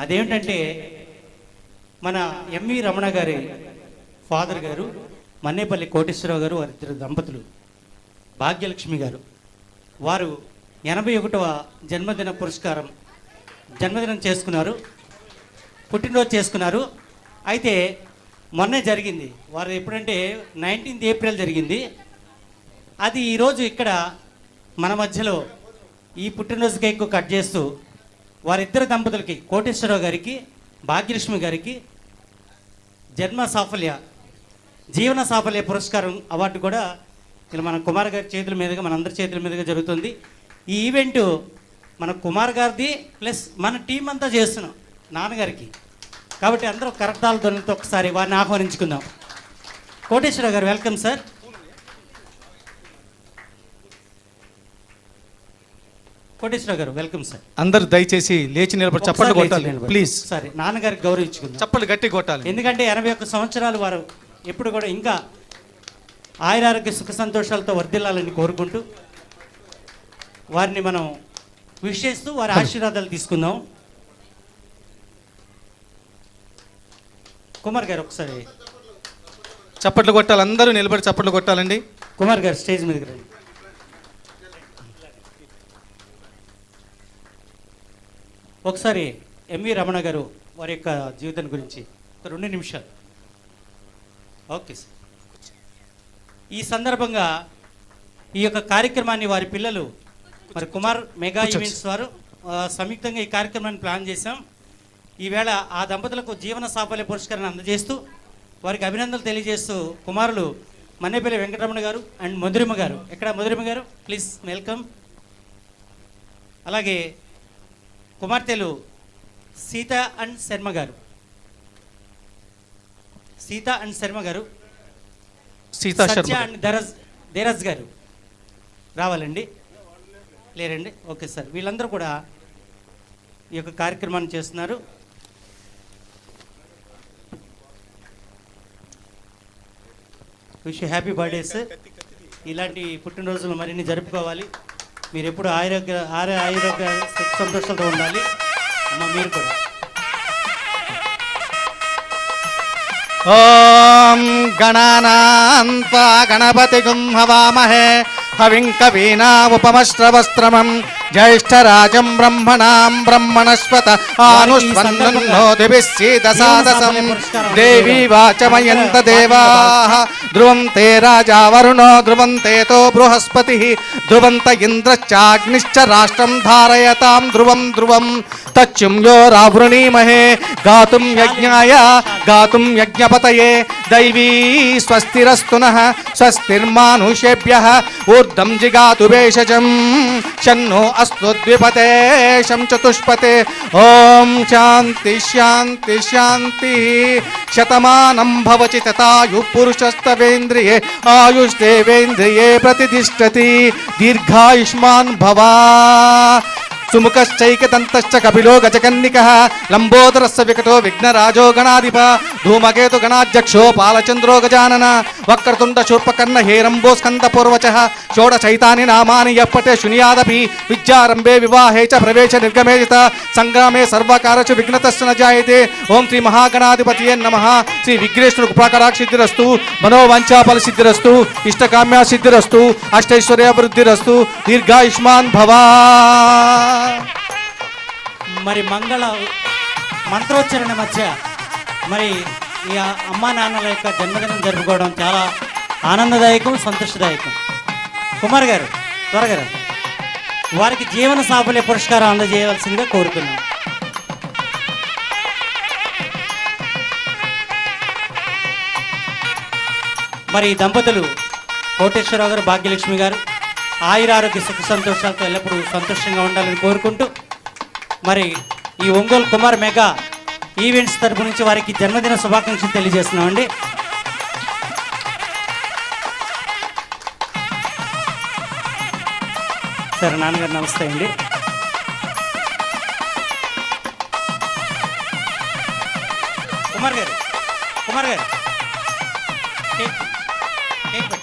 అదేంటంటే మన ఎంవి రమణ గారి ఫాదర్ గారు మన్నేపల్లి కోటేశ్వరరావు గారు వారిద్దరు దంపతులు భాగ్యలక్ష్మి గారు వారు 81వ జన్మదినం చేసుకున్నారు, పుట్టినరోజు చేసుకున్నారు. అయితే మొన్నే జరిగింది వారు ఎప్పుడంటే 19th ఏప్రిల్ జరిగింది. అది ఈరోజు ఇక్కడ మన మధ్యలో ఈ పుట్టినరోజు కేక్ కట్ చేస్తూ వారిద్దరు దంపతులకి కోటేశ్వరరావు గారికి భాగ్యలక్ష్మి గారికి జీవన సాఫల్య పురస్కారం అవార్డు కూడా ఇలా మన కుమార్ గారి చేతుల మీదుగా మనందరి చేతుల మీదుగా జరుగుతుంది. ఈ ఈవెంట్ మన కుమార్ గారిది ప్లస్ మన టీం అంతా చేస్తున్నాం నాన్నగారికి. కాబట్టి అందరూ కరతాల ధ్వనులతో ఒకసారి వారిని ఆహ్వానించుకుందాం. కోటేశ్వరరావు గారు వెల్కమ్ సార్. కోటేశ్వరరావు గారు వెల్కమ్ సార్. అందరూ దయచేసి లేచి నిలబడి చప్పట్లు కొట్టాలి ప్లీజ్. సరే నాన్నగారికి గౌరవించుకుందాం, చప్పట్లు గట్టి కొట్టాలి. ఎందుకంటే 81 సంవత్సరాలు వారు ఎప్పుడు కూడా ఇంకా ఆయురారోగ్య సుఖ సంతోషాలతో వర్ధిల్లాలని కోరుకుంటూ వారిని మనం విష్ చేస్తూ వారి ఆశీర్వాదాలు తీసుకుందాం. కుమార్ గారు ఒకసారి చప్పట్లు కొట్టాలి, అందరూ నిలబడి చప్పట్లు కొట్టాలండి. కుమార్ గారు స్టేజ్ మీదకి రండి. ఒకసారి ఎంవి రమణ గారు వారి యొక్క జీవితం గురించి 2 నిమిషాలు. Okay sir. ఈ సందర్భంగా ఈ యొక్క కార్యక్రమాన్ని వారి పిల్లలు మరి కుమార్ మెగా ఈవెంట్స్ వారు సంయుక్తంగా ఈ కార్యక్రమాన్ని ప్లాన్ చేశాం. ఈవేళ ఆ దంపతులకు జీవన సాఫల్య పురస్కారాన్ని అందజేస్తూ వారికి అభినందనలు తెలియజేస్తూ కుమారులు మన్నేపల్లి వెంకటరమణ గారు అండ్ మధురిమ గారు, ఎక్కడ మధురిమ గారు ప్లీజ్ వెల్కమ్. అలాగే కుమార్తెలు సీత అండ్ శర్మ గారు సత్య అండ్ ధీరజ్ గారు రావాలండి. లేరండి. Okay sir. వీళ్ళందరూ కూడా ఈ యొక్క కార్యక్రమాన్ని చేస్తున్నారు. Wish happy birthday sir. ఇలాంటి పుట్టినరోజులు మరిన్ని జరుపుకోవాలి. మీరు ఎప్పుడు ఆరోగ్య సంతోషాలతో ఉండాలి అమ్మ. మీరు కూడా ఓం గణానాన్త్వా గణపతిగుం హవామహే హవిం కవీనాముపమశ్రవస్త్రమం జ్యేష్ఠరాజం బ్రహ్మణాం బ్రహ్మణస్పత ఆనుష్పన్నోతిభిశ్చీదసాదసం దేవీ వాచమయంత దేవాః ధ్రువం తే రాజా వరుణో ధ్రువం తేతో బృహస్పతిః ధ్రువంత ఇంద్రశ్చాగ్నిశ్చ రాష్ట్రం ధారయతాం ధ్రువం ధ్రువం తచ్చుం యో రావృణీమహే గాతుం యజ్ఞాయ గాతుం యజ్ఞపతయే దైవీ స్వస్తిరస్తునః స్వస్తిర్మానుషేభ్యః ఊర్ధ్వం జిగాతు భేషజం షన్నో అస్తు ద్విపతే శం చతుష్పతే. ఓం శాంతి శాంతి శాంతి. శతమానం భవతి తతాయు పురుషస్తవేంద్రియే ఆయుష్దేవేంద్రియే ప్రతిష్టతి. దీర్ఘాయుష్మాన్ భవ. సుముఖశ్చైకదంతశ్చ కపిలో గజకన్నికః లంబోదరస్య వికటో విఘ్నరాజో గణాధిప ధూమకేతు గణాధ్యక్షో పాలచంద్రో గజానన వక్రతుండ శూర్పకర్ణ హేరంబో స్కంద పూర్వచః షోడశైతాని నామాని యప్పటే శృణుయాదపి విద్యారంభే వివాహే చ ప్రవేశ నిర్గమే च సంగ్రామే సర్వకారచ విఘ్నతస్య న జాయతే. ఓం శ్రీ మహాగణాధిపతయే నమః. శ్రీ విఘ్నేశ్వర కృపాకటాక్షసిద్ధిరస్తు, మనోవాంఛాఫల సిద్ధిరస్తు, ఇష్టకామ్య సిద్ధిరస్తు, అష్టైశ్వర్యాభివృద్ధిరస్తు, దీర్ఘాయుష్మాన్ భవ. మరి మంగళ మంత్రోచ్చరణ మధ్య మరి ఈ అమ్మా నాన్నల యొక్క జన్మదినం జరుపుకోవడం చాలా ఆనందదాయకం, సంతోషదాయకం. కుమార్ గారు త్వరగా వారికి జీవన సాఫల్య పురస్కారం అందజేయవలసిందిగా కోరుతున్నాం. మరి ఈ దంపతులు కోటేశ్వరరావు గారు భాగ్యలక్ష్మి గారు ఆయురారోగ్య సుఖ సంతోషాలతో ఎల్లప్పుడూ సంతోషంగా ఉండాలని కోరుకుంటూ మరి ఈ ఒంగోలు కుమార్ మెగా ఈవెంట్స్ తరపు నుంచి వారికి జన్మదిన శుభాకాంక్షలు తెలియజేస్తున్నామండి. సరే నాన్నగారు నమస్తే అండి. కుమార్ గారు కేక్ పెట్టి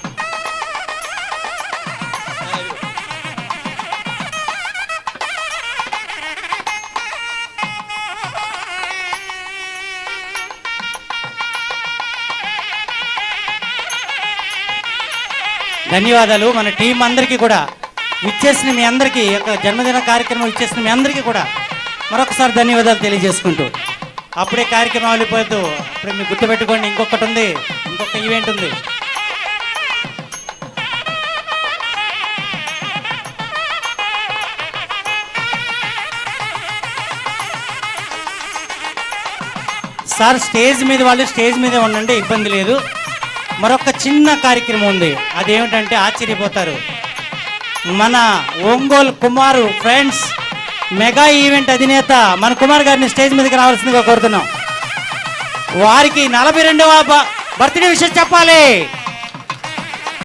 ధన్యవాదాలు మన టీం అందరికీ కూడా, ఇచ్చేసిన మీ అందరికీ, యొక్క జన్మదిన కార్యక్రమం ఇచ్చేసిన మీ అందరికీ కూడా మరొకసారి ధన్యవాదాలు తెలియజేసుకుంటూ, అప్పుడే కార్యక్రమం వెళ్ళిపోతూ అప్పుడే మీరు గుర్తుపెట్టుకోండి, ఇంకొకటి ఉంది, ఇంకొక ఈవెంట్ ఉంది. సార్ స్టేజ్ మీద వాళ్ళు స్టేజ్ మీదే ఉండండి, ఇబ్బంది లేదు. మరొక చిన్న కార్యక్రమం ఉంది, అదేమిటంటే ఆశ్చర్యపోతారు. మన ఒంగోలు కుమారు ఫ్రెండ్స్ మెగా ఈవెంట్ అధినేత మన కుమార్ గారిని స్టేజ్ మీదకి రావాల్సిందిగా కోరుతున్నాం. వారికి 42వ బర్త్డే విషయం చెప్పాలి.